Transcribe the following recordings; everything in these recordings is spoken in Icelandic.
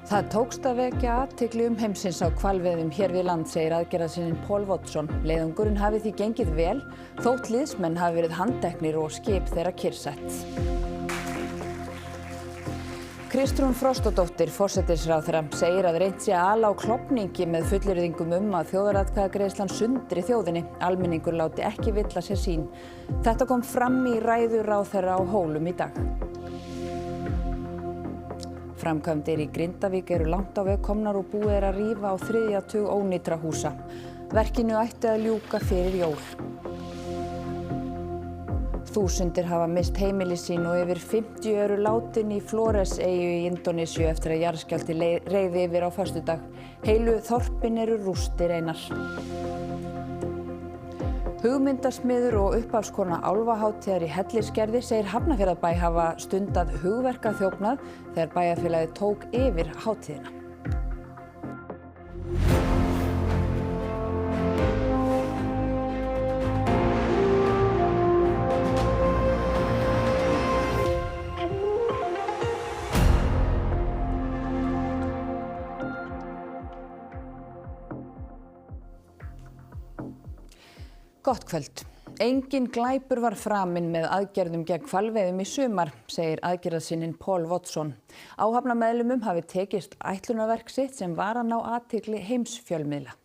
Það tókst að vekja athygli heimsins á hvalveiðum hér við land, segir aðgerðarsinninn Paul Watson. Leiðangurinn hafi því gengið vel, þótt liðsmenn hafi verið handteknir og skip þeirra kyrrsett. Kristrún Frostadóttir, forsætisráðherra, segir að reynt sé að ala á klofningi með fullyrðingum að þjóðaratkvæðagreiðslan sundri þjóðinni. Almenningur láti ekki villa sér sín. Þetta kom fram í ræðu ráðherra á Hólum í dag. Framkvæmdir í Grindavík eru langt á veg komnar og búið að rífa á 3. tug ónýtra húsa. Verkinu ætti að ljúka fyrir jól. Þúsundir hafa mist heimili sín og yfir 50 eru látin í Flores-eyju í Indónesíu eftir að jarðskjálfti reið yfir á föstudag. Heilu þorpin eru rústir einar. Hugmyndasmiður og upphafskona álfahátíðar í Hellisgerði segir Hafnarfjarðarbæ hafa stundað hugverkaþjófnað þegar bæjarfélagið tók yfir hátíðina. Gott kvöld. Engin glæpur var framinn með aðgerðum gegn hvalveiðum í sumar, segir aðgerðarsinninn Paul Watson. Áhafnarmeðlimum hafi tekist ætlunarverk sitt sem var að ná athygli heimsfjölmiðla.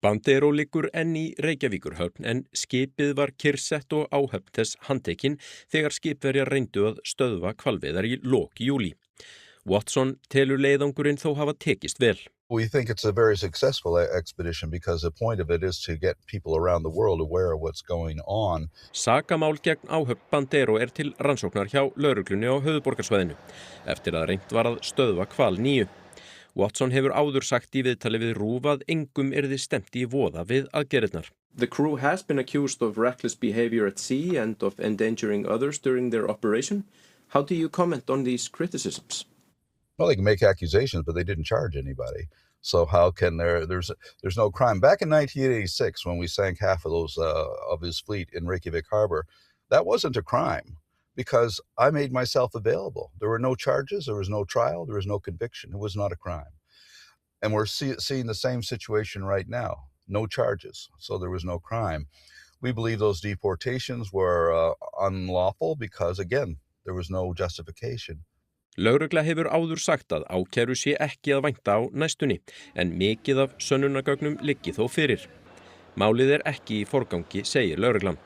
Bandero liggur enn í Reykjavíkurhöfn en skipið var kyrrsett og áhöfn þess handtekinn þegar skipverjar reyndu að stöðva hvalveiðar í lok júlí. Watson telur leiðangurinn þó hafa tekist vel. We think it's a very successful expedition because the point of it is to get people around the world aware of what's going on. Sakamál gegn áhöfn Bandero til rannsóknar hjá lögreglunni á höfuðborgarsvæðinu eftir að reynt var að stöðva hval 9. Watson hefur áður sagt í viðtali við RÚV að engum yrði stefnt í voða við aðgerðirnar. The crew has been accused of reckless behavior at sea and of endangering others during their operation. How do you comment on these criticisms? Well, they can make accusations, but they didn't charge anybody. So how can there's no crime? Back in 1986, when we sank half of those of his fleet in Reykjavik Harbor, that wasn't a crime because I made myself available. There were no charges, there was no trial, there was no conviction. It was not a crime. And we're seeing the same situation right now. No charges, so there was no crime. We believe those deportations were unlawful because, again, there was no justification. Lögregla hefur áður sagt að ákæru sé ekki að vænta á næstunni, en mikið af sönnunargögnum liggi þó fyrir. Málið ekki í forgangi, segir lögreglan.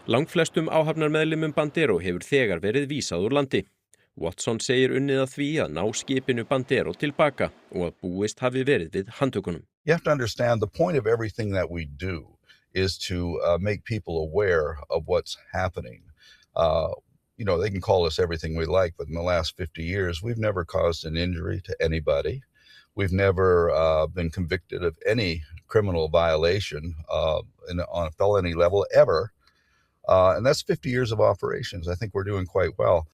Langflestum áhafnarmeðlimum Bandero hefur þegar verið vísað úr landi. Watson segir unnið að því að ná skipinu Bandero tilbaka og að búist hafi verið við handtökunum. You have to understand the point of everything that we do is to make people aware of what's happening. You know, they can call us everything we like, but in the last 50 years, we've never caused an injury to anybody. We've never been convicted of any criminal violation on a felony level ever. And that's 50 years of operations. I think we're doing quite well.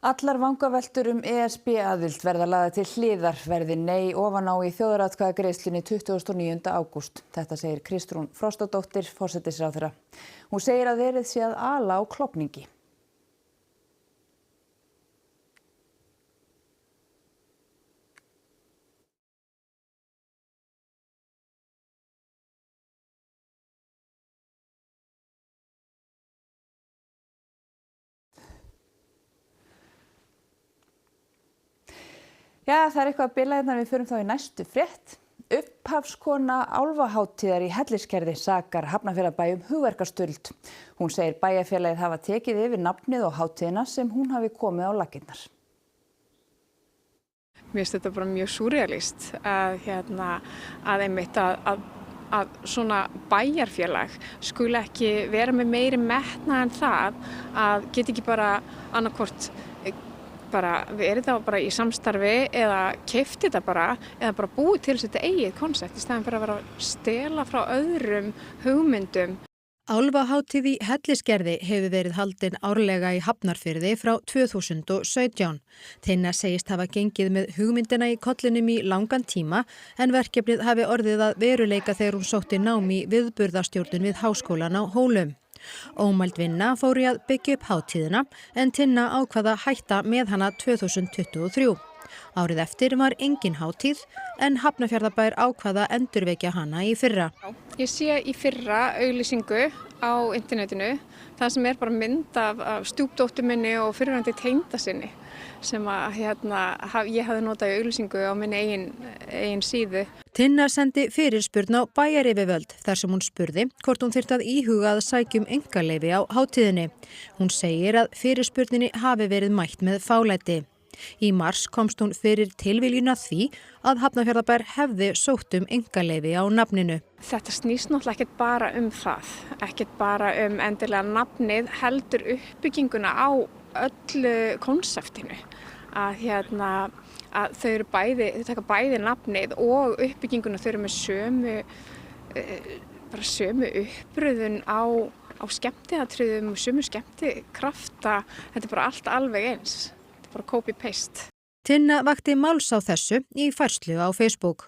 Allar vangaveltur ESB aðild verða lagðar til hliðar verði nei ofan á í þjóðaratkvæðagreiðslunni 29. ágúst. Þetta segir Kristrún Frostadóttir, forsætisráðherra. Hún segir að verið sé að ala á klofningi. Já, það eitthvað að bila hérna, við förum þá í næstu frétt. Upphafskona álfahátíðar í Hellisgerði sakar Hafnarfjarðarbæ hugverkastöld. Hún segir bæjarfélagið hafa tekið yfir nafnið og hátíðina sem hún hafi komið á laggirnar. Mér finnst þetta bara mjög súrrealískt að einmitt að svona bæjarfélag skuli ekki vera með meiri metnað en það að geta ekki bara annarkvort verið þá bara í samstarfi eða keypt þetta eða bara búið til þetta eigið konsept í staðinn fyrir að vera að stela frá öðrum hugmyndum. Álfahátíð í Hellisgerði hefur verið haldin árlega í Hafnarfirði frá 2017. Tinna segist hafa gengið með hugmyndina í kollinum í langan tíma en verkefnið hafi orðið að veruleika þegar hún sótti nám í viðburðastjórnun við Háskólann á Hólum. Ómæld vinna fór í að byggja upp hátíðina en Tinna ákvað að hætta með hana 2023. Árið eftir var engin hátíð en Hafnarfjarðarbær ákvað að endurvekja hana í fyrra. Ég sé í fyrra auglýsingu á internetinu það sem bara mynd af stjúpdóttur minni og fyrrverandi tengdasyni sem að ég hafði notað í auglýsingu á minni eigin síðu. Tinna sendi fyrirspurn á bæjaryfirvöld þar sem hún spurði hvort hún þyrfti að íhuga að sækja einkaleyfi á hátíðinni. Hún segir að fyrirspurninni hafi verið mætt með fálæti. Í mars komst hún fyrir tilviljun að því að Hafnarfjarðarbær hefði sótt einkaleyfi á nafninu. Þetta snýst náttúrulega ekkert bara það, ekkert bara endilega nafnið, heldur uppbygginguna á öllu konseptinu. Að þau taka bæði nafnið og uppbygginguna, þau eru með sömu uppröðun á skemmtiatriðum og sömu skemmtikrafta, þetta bara allt alveg eins. Bara copy-paste. Tinna vakti máls á þessu í færslu á Facebook.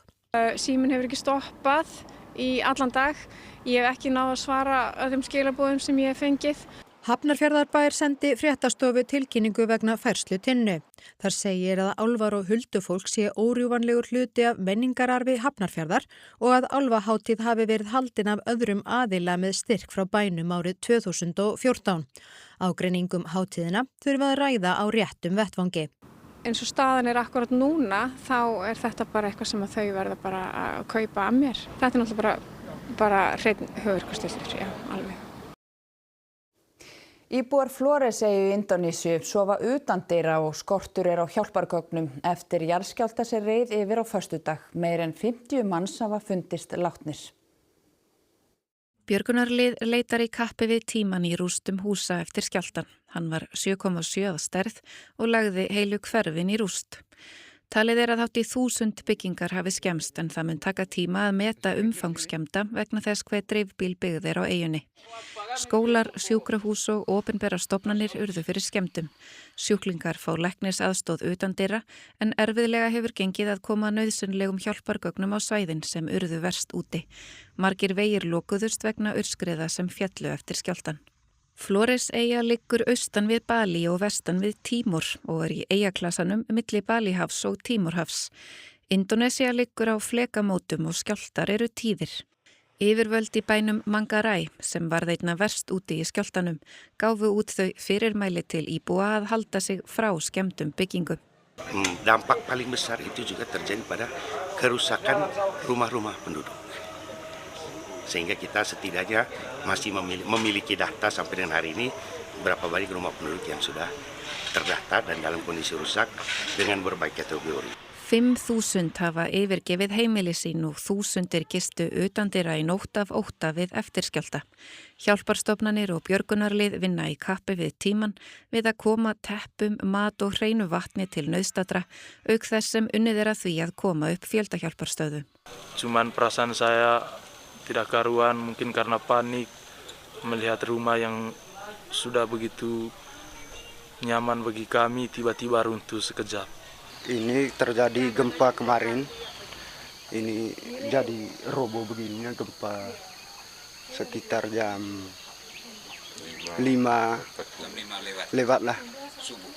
Síminn hefur ekki stoppað í allan dag. Ég hef ekki náð að svara öllum skilaboðum sem ég hef fengið. Hafnarfjarðarbær sendi fréttastofu tilkynningu vegna færslu Tinnu. Þar segir að álfar og huldufólk sé órjúfanlegur hluti af menningararfi Hafnarfjarðar og að álfahátíð hafi verið haldin af öðrum aðila með styrk frá bænum árið 2014. Ágreiningum hátíðina þurfa að ræða á réttum vettvangi. Eins og staðan akkurat núna, þá þetta bara eitthvað sem þau verða bara að kaupa af mér. Þetta náttúrulega bara hreinn höfuðverkustyrkur, já, alveg. Íbúar Flóreseyju í Indónesíu sofa utandyra og skortur á hjálpargögnum eftir jarðskjálfta sem reið yfir á föstudag. Meir en 50 manns hafa fundist látnir. Björgunarlið leitar í kappi við tíman í rústum húsa eftir skjálftan. Hann var 7,7 að stærð og lagði heilu hverfin í rúst. Talið að hátt í 1000 byggingar hafi skemmst en það mun taka tíma að meta umfangsskemmda vegna þess hve dreifbíl byggð á eyjunni. Skólar, sjúkrahús og opinberar stofnanir urðu fyrir skemmdum. Sjúklingar fá læknisaðstoð utandyra en erfiðlega hefur gengið að koma nauðsynlegum hjálpargögnum á svæðin sem urðu verst úti. Margir vegir lokuðust vegna aurskriða sem féllu eftir skjálftan. Flóreseyja liggur austan við Balí og vestan við Tímor og í eyjaklasanum milli Balíhafs og Tímorhafs. Indónesía liggur á flekamótum og skjálftar eru tíðir. Yfirvöld í bænum Manggarai, sem varð einna verst úti í skjálftanum, gáfu út þau fyrirmæli til íbúa að halda sig frá skemmdum byggingum. Dampak paling besar itu juga terjadi pada kerusakan rumah-rumah penduduk. Sehingga kita setidaknya masih memiliki data sampai dengan hari ini berapa banyak rumah penduduk yang sudah terdaftar dan dalam kondisi rusak dengan berbagai kategori. 5.000 hafa yfirgefið heimili sín og 1.000 gistu utandyra í nótt af ótta við eftirskjálfta. Hjálparstofnanir og björgunarlið vinna í kappi við tíman við að koma teppum, mat og hreinu vatni til nauðstadra, auk þess sem unnið að því að koma upp fjöldahjálparstöðum. Cuman perasaan saya tidak karuan mungkin karena panik melihat rumah yang sudah begitu nyaman bagi kami tiba-tiba runtuh sekejap. Ini terjadi gempa kemarin, ini jadi roboh begini gempa sekitar jam 5 lewat lah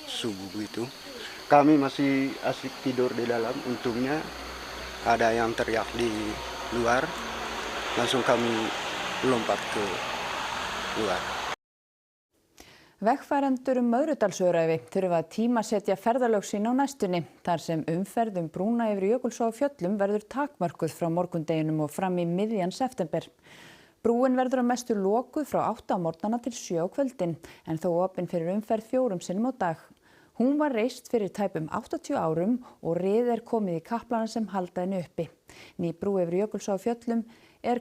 subuh itu. Kami masih asik tidur di dalam, untungnya ada yang teriak di luar, langsung kami lompat ke luar. Vegfarendur Möðrudalsöræfi þurfa að tímasetja ferðalög sín á næstunni þar sem umferð brúna yfir Jökulsá á Fjöllum verður takmörkuð frá morgundeginum og fram í miðjan september. Brúin verður að mestu lokuð frá 8 á morgnana til 7 á kvöldin en þó opin fyrir umferð 4 sinnum á dag. Hún var reist fyrir tæpum 80 árum og rið komið í kaplana sem halda henni uppi. Ný brú yfir Jökulsá á Fjöllum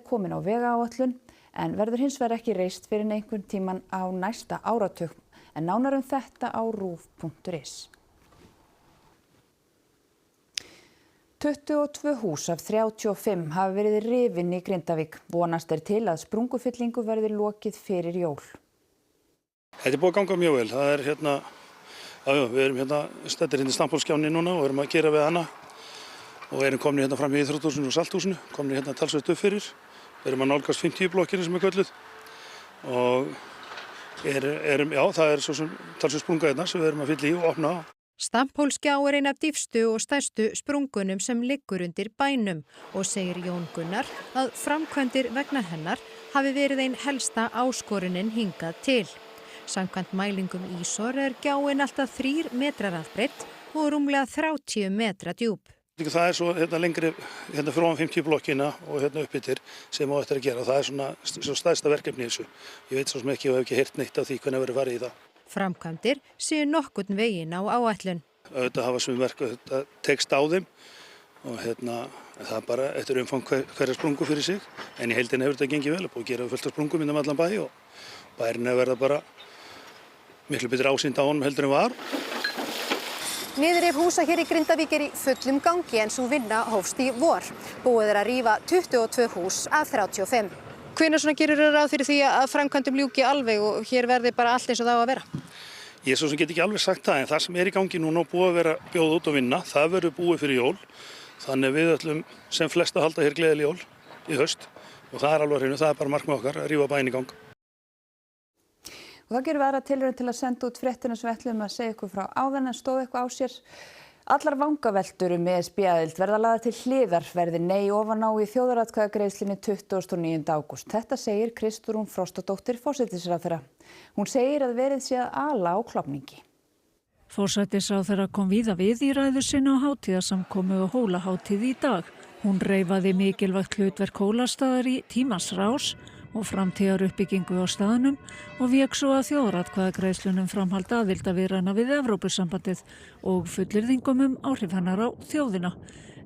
komin á vegaáætlun en verður hins vegar ekki reist fyrir einhvern tíman á næsta áratug. En nánar þetta á rúv.is. 22 hús af 35 hafa verið rifin í Grindavík. Vonast til að sprungufyllingu verði lokið fyrir jól. Þetta búið að ganga mjög vel. Það við erum stættir í Stamphólsskjánni núna og erum að gera við hana og erum komin fram í Íþróttahúsinu og Salthúsinu, komin talsvert upp fyrir. Við erum að nálgast 50 blokkina sem kölluð og það svo sem talsvert sprunga hérna sem við erum að fylla í og opna á. Stamphólsgjá er ein af dýpstu og stærstu sprungunum sem liggur undir bænum og segir Jón Gunnar að framkvæmdir vegna hennar hafi verið ein helsta áskorunin hingað til. Samkvæmt mælingum ISOR er gjáin alltaf 3 metrar að breidd og rúmlega 30 metra djúp. Það svo lengri frá 50 blokkina og upp yfir sem á eftir að gera. Það svo stærsta verkefni í þessu. Ég veit svo sem ekki og hef ekki heyrt neitt af því hvernig verið farið í það. Framkvæmdir séu nokkurn veginn á áætlun. Auðvitað hafa sem verk þetta tekst á þeim og það er bara eftir umfang hverja sprungu fyrir sig. En í heildina hefur þetta gengið vel og gera fullt af sprungum innan allan bæ og bærin hefur verið bara miklu betri ásýnd á honum heldur en var. Niðurrif húsa hér í Grindavík í fullum gangi en sú vinna hófst í vor. Búið að rífa 22 hús af 35. Hvenær gerirðu ráð fyrir því að framkvæmdum ljúki alveg og hér verði bara allt eins og það á að vera? Ég svo sem get ekki alveg sagt það en það sem í gangi núna og búið að vera bjóð út og vinna, það verður búið fyrir jól. Þannig við ætlum sem flest að halda hér gleðileg jól í haust og það alveg hreinu, það bara markmið okkar að rífa bæinn í gang. Og þá gerum við aðra tilraun til að senda út fréttina sem við ætlum að segja ykkur frá áðan en stóð eitthvað á sér. Allar vangaveltur ESB-aðild verða lagðar til hliðar verði nei ofan á í þjóðaratkvæðagreiðslunni 29. ágúst. Þetta segir Kristrún Frostadóttir forsætisráðherra. Hún segir að verið sé að ala á klofningi. Forsætisráðherra kom víða við í ræðu sinni á hátíðarsamkomu og Hólahátíð í dag. Hún reifaði mikilvægt hlutverk Hólastaðar í tímans rás og framtíðar uppbyggingu á staðnum og vék svo að þjóðaratkvæðagreiðslunum framhald aðildarviðræðna við Evrópusambandið og fullyrðingum áhrif hennar á þjóðina.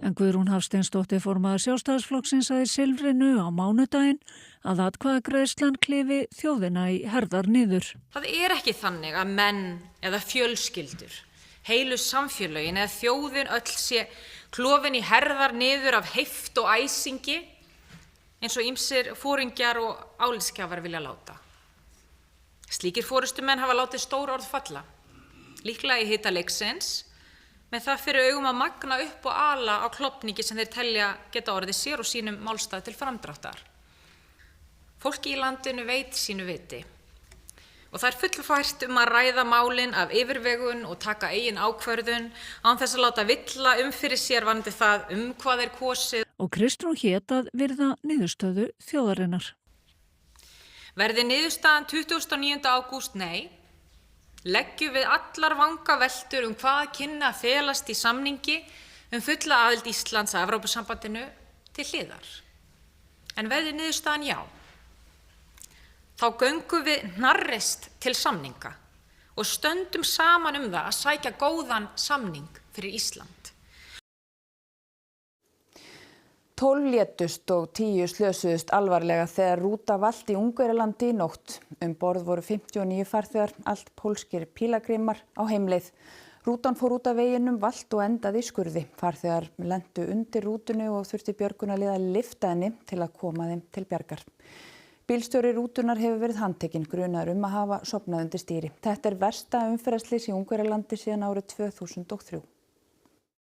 En Guðrún Hafsteinsdóttir formaður Sjálfstæðisflokksins sagði í Silfrinu á mánudaginn að atkvæðagreiðslan klifi þjóðina í herðar niður. Það er ekki þannig að menn eða fjölskyldur, heilu samfélögin eða þjóðin öll sé klofin í herðar niður af heift og æsingi eins og ýmsir foringjar og álitsgjafar vilja láta. Slíkir forystumenn hafa látið stór orð falla, líklega í hita leiksins, með það fyrir augum að magna upp og ala á klofningi sem þeir telja geta orðið sér og sínum málstað til framdráttar. Fólki í landinu veit sínu viti og það er fullfært að ræða málin af yfirvegun og taka eigin ákvörðun án þess að láta villa fyrir sér varðandi það hvað er kosið. Og Kristrún hét að virða niðurstöðu þjóðarinnar. Verði niðurstaðan 29. ágúst nei, leggjum við allar vangaveltur hvað kynni að felast í samningi fulla aðild Íslands að Evrópusambandinu til hliðar. En verði niðurstaðan já, þá göngum við hnarreist til samninga og stöndum saman það að sækja góðan samning fyrir Ísland. 12 létust og 10 slösuðust alvarlega þegar rúta valt í Ungverjalandi í nótt. Borð voru 59 farþegar, allt pólskir pílagrímar á heimleið. Rútan fór út af veginum, valt og endaði í skurði. Farþegar lentu undir rútunni og þurfti björgunarliða að lyfta henni til að koma þeim til bjargar. Bílstjóri rútunar hefur verið handtekinn grunaður að hafa sofnað undir stýri. Þetta er versta umferðarslys í Ungverjalandi síðan árið 2003.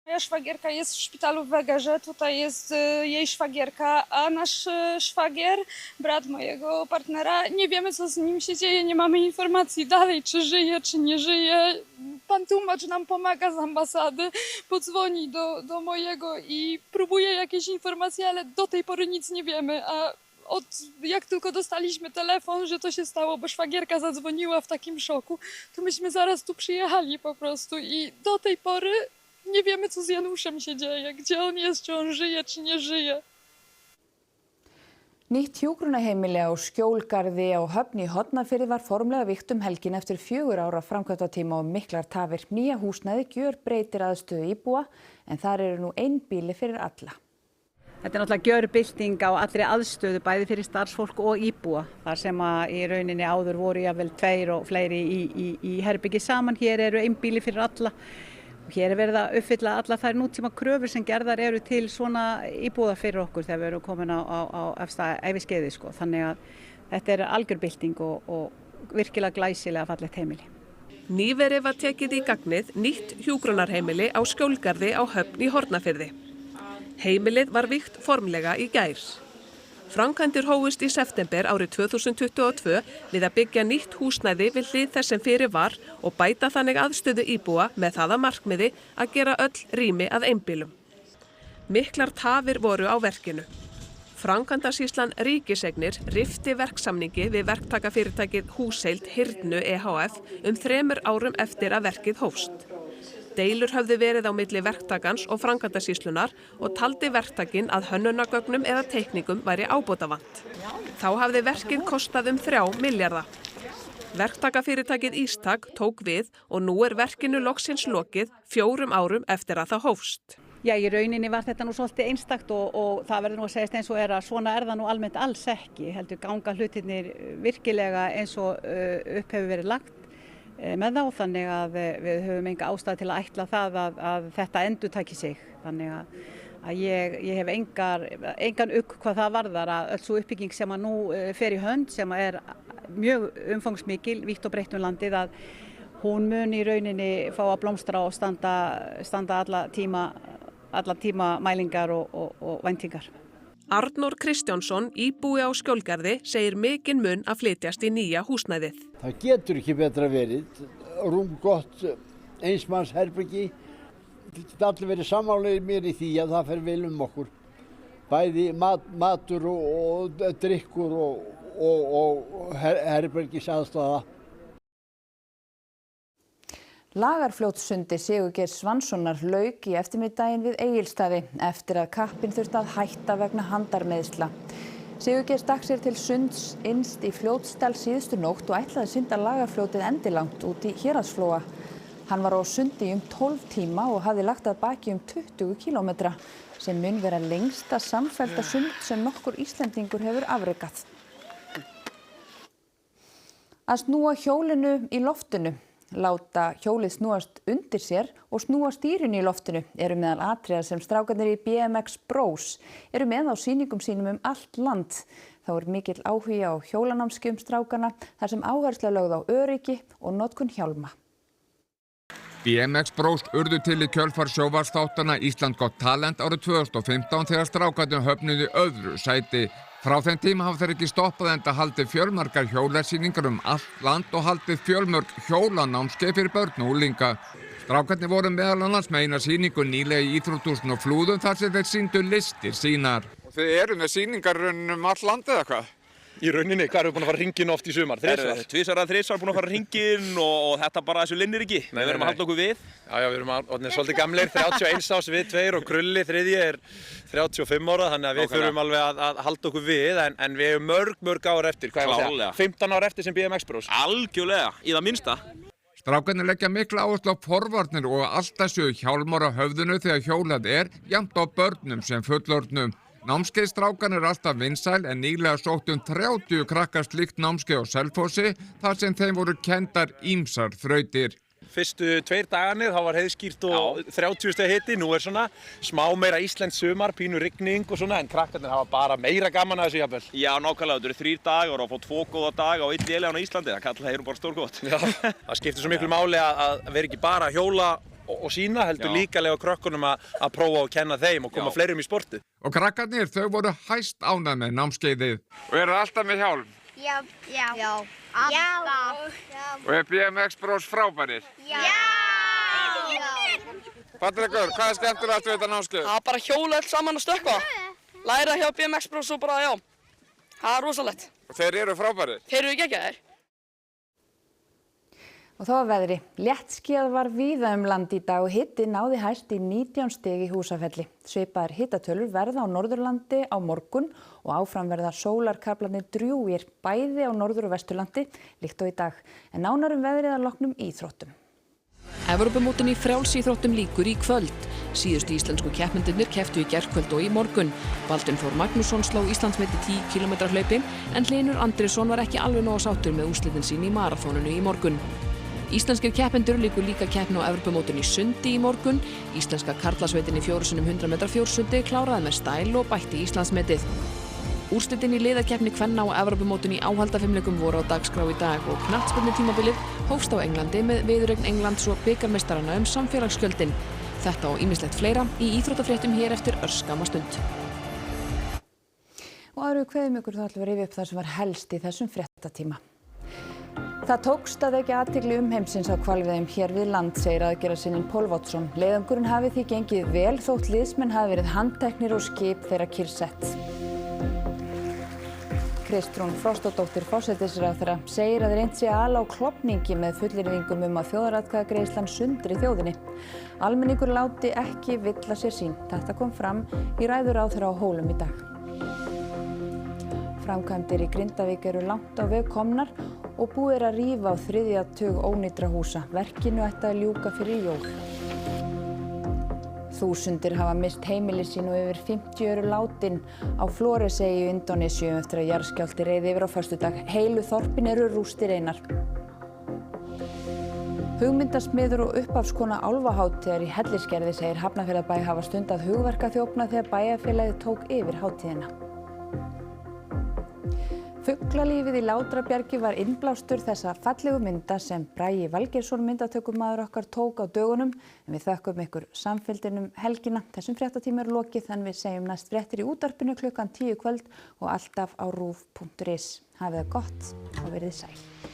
Moja szwagierka jest w szpitalu w Wegerze, tutaj jest jej szwagierka, a nasz szwagier, brat mojego partnera, nie wiemy co z nim się dzieje, nie mamy informacji dalej, czy żyje, czy nie żyje. Pan tłumacz nam pomaga z ambasady, podzwoni do mojego i próbuje jakieś informacje, ale do tej pory nic nie wiemy, a jak tylko dostaliśmy telefon, że to się stało, bo szwagierka zadzwoniła w takim szoku, to myśmy zaraz tu przyjechali po prostu i do tej pory nie wiemy, co z Januszem się dzieje, gdzie on jest, czy on żyje, czy nie żyje. Nýtt hjúkrunarheimili á Skjólgarði á Höfn í Hornafirði var formlega vígt helgin eftir 4 ára framkvæmdatíma og miklar tafir. Nýja húsnæði gjörbreytir aðstöðu íbúa en þar eru nú einbýli fyrir alla. Þetta er náttúrulega gjörbylting á allri aðstöðu bæði fyrir starfsfólk og íbúa. Þar sem að í rauninni áður voru jafnvel 2 og fleiri í herbyggi saman. Hér eru einbýli fyrir alla. Hér er verið að uppfylla alla þær nútíma kröfur sem gerðar eru til svona íbúða fyrir okkur þegar við erum komin á efsta æviskeiði. Þannig að þetta er algjörbylting og virkilega glæsilega fallegt heimili. Nýverið var tekið í gagnið nýtt hjúkrunarheimili á Skjólgarði á Höfn í Hornafirði. Heimilið var vígt formlega í gær. Framkvæmdir hófust í september árið 2022 við að byggja nýtt húsnæði við hlið þess sem fyrir var og bæta þannig aðstöðu íbúa með það að markmiði að gera öll rými að einbýlum. Miklar tafir voru á verkinu. Framkvæmdasýslan Ríkiseignir rifti verksamningi við verktakafyrirtækið Húsheild Hyrnu EHF 3 árum eftir að verkið hófst. Deilur höfðu verið á milli verktakans og framkvæmdasýslunar og taldi verktakinn að hönnunargögnum eða teikningum væri ábótavant. Þá hafði verkið kostað 3 milljarða. Verktakafyrirtækið Ístak tók við og nú verkinu loksins lokið 4 árum eftir að það hófst. Já, í rauninni var þetta nú svolítið einstakt og það verður nú að segjast eins og að svona það nú almennt alls ekki. Heldur ganga hlutirnir virkilega eins og upp hefur verið lagt með þá, þannig að við höfum enga ástæðu til að ætla það að þetta endurtaki sig. Þannig að ég hef engan ugg hvað það varðar að öll svo uppbygging sem að nú fer í hönd, sem að mjög umfangsmikil, vítt og breitt landið, að hún mun í rauninni fá að blómstra og standa alla tíma mælingar og væntingar. Arnór Kristjánsson, íbúi á Skjólgarði, segir mikinn mun að flytjast í nýja húsnæðið. Það getur ekki betra verið. Rúmgott einsmanns herbergi. Allir verið sammálaðir mér í því að það fer vel okkur. Bæði matur og drykkur og herbergisaðstaða. Lagarfljótssundi Sigurgeirs Svanssonar lauk í eftirmiðdaginn við Egilsstaði eftir að kappinn þurfti að hætta vegna handarmeiðsla. Sigurgeir stakk sér til sunds innst í Fljótsdal síðustu nótt og ætlaði að synda Lagarfljótið endilangt út í Héraðsflóa. Hann var á sundi 12 tíma og hafði lagt að baki 20 kílómetra sem mun vera lengsta samfellda sund sem nokkur Íslendingur hefur afrekað. Að snúa hjólinu í loftinu. Láta hjólið snúast undir sér og snúa stýrinu í loftinu eru meðal atriða sem strákarnir í BMX Bros eru með á sýningum sínum allt land. Þá mikill áhugi á hjólanámskeiðum strákana þar sem áhersla lögð á öryggi og notkun hjálma. BMX Bros urðu til í kjölfar sjónvarpsþáttanna Ísland Got Talent árið 2015 þegar strákarnir höfnuðu öðru sæti. Frá þeim tíma hafa þeir ekki stoppað enda haldið fjölmargar hjólasýningar allt land og haldið fjölmörg hjólanámskeið fyrir börn og unglinga. Strákarnir voru meðal annars með eina sýningu nýlega í íþróttahúsinu á Flúðum þar sem þeir sýndu listir sínar. Og þið eru með sýningar allt land eða hvað? Í rauninni, hvað erum við búin að fara hringinn oft í sumar? Tvisvar að þrisvar búin að fara hringinn og þetta bara þessu linnir ekki. Við verðum að halda okkur við. Já, við erum orðnir svolítið gamlir, 31 árs við tveir og Krulli, þriðji, 35 ára, þannig að við þurfum alveg að halda okkur við, en við erum mörg ár eftir, hvað ég var að segja, 15 ár eftir sem BMX Bros. Algjörlega, í það minnsta. Strákarnir leggja mikla áherslu á forvarnir og alltaf séu hjálmar á höfðinu þegar hjólað jafnt á börnum sem fullorðnum. Námskeiðstrákarnir alltaf vinsæl en nýlega sóttu 30 krakkar slíkt námskeið á Selfossi þar sem þeim voru kenndar ýmsar þrautir. Fyrstu 2 dagarnir þá var heiðskýrt og 30 stiga hiti, nú svona smá meira íslenskt sumar, pínu rigning og svona, en krakkarnir hafa bara meira gaman að þessu jafnvel. Já, nákvæmlega, þetta eru 3 dagar og fá 2 góða daga og 1 lélegan á Íslandi, það kalla þeir bara stórgott. Já, það skiptir svo miklu máli að vera ekki bara að hjóla og sína, heldur líka lega krökkunum að prófa og kenna þeim og koma fleirum í sportið. Og krakkarnir, þau voru hæst ánægð með námskeiðið. Og eru alltaf með hjálm? Já. Alltaf. Og er BMX Bros frábærir? Já. Patrekur, hvað er skemmtilegt við þetta námskeið? Það bara hjóla allt saman og stökkva. Læra hjá BMX Bros og bara, það er rosalegt. Og þeir eru frábærir? Þeir eru geggjaðir. Og þá að veðri. Léttskýjað var víða land í dag og hiti náði hæst í 19 stig í Húsafelli. Svipaðar hitatölur verða á Norðurlandi á morgun og áfram verða sólarkaflarnir drjúgir bæði á Norður- og Vesturlandi líkt og í dag. En nánar veðrið að loknum íþróttum. Evrópumótinu í frjálsíþróttum lýkur í kvöld. Síðustu íslensku keppendurnir kepptu í gærkvöld og í morgun. Baldvin Þór Magnússon sló Íslandsmet í 10 km hlaupi en Hlynur Andrésson var ekki alveg nógu sáttur með úrslitin sín í maraþoninu í morgun. Íslenskir keppendur líkur líka keppni á Evrópumótinu í sundi í morgun. Íslenska karlasveitin í 4x100 metra fjórsundi kláraði með stæl og bætti Íslandsmetið. Úrslitin í liðakeppni kvenna á Evrópumótinu í áhaldafimleikum voru á dagskrá í dag og knattspyrnutímabilið hófst á Englandi með viðureign Englands og bikarmeistarana samfélagsgjöldin. Þetta og ýmislegt fleira í íþróttafréttum hér eftir örskamma stund. og áður við kveðum ykkur þá ætlum við að rifja upp það sem var helst í þessum fréttatíma. Það tókst að vekja athygli umheimsins á hvalveiðum hér við land, segir aðgerðarsinninn Pól Vottsson. Leiðangurinn hafi því gengið vel þótt liðsmenn hafi verið handteknir og skip þeirra kyrrsett. Kristrún Frostadóttir forsætisráðherra segir að reynt sé að ala á klofningi með fullyrðingum að þjóðaratkvæðagreiðslan sundri þjóðinni. Almenningur láti ekki villa sér sín. Þetta kom fram í ræðu ráðherra á Hólum í dag. Framkvæmdir í Grindavík eru langt á veg komnar og búið að rífa á 3. tug ónýtra húsa. Verkinu ætti að ljúka fyrir jól. Þúsundir hafa mist heimili sín og yfir 50 eru látin á Flóreseyju í Indónesíu eftir að jarðskjálfti reið yfir á föstudag. Heilu þorpin eru rústir einar. Hugmyndasmiður og upphafskona álfahátíðar í Hellisgerði segir Hafnarfjarðarbæ hafa stundað hugverkaþjófnað þegar bæjarfélagið tók yfir hátíðina. Fuglalífið í Látrabjargi var innblástur þessa fallegu mynda sem Bragi Valgeirsson myndatökumaður okkar tók á dögunum, en við þökkum ykkur samfylgdinum helgina. Þessum fréttatíma er lokið, en við segjum næst fréttir í útvarpinu klukkan 10 kvöld og alltaf á ruv.is. Hafið það gott og verið sæl.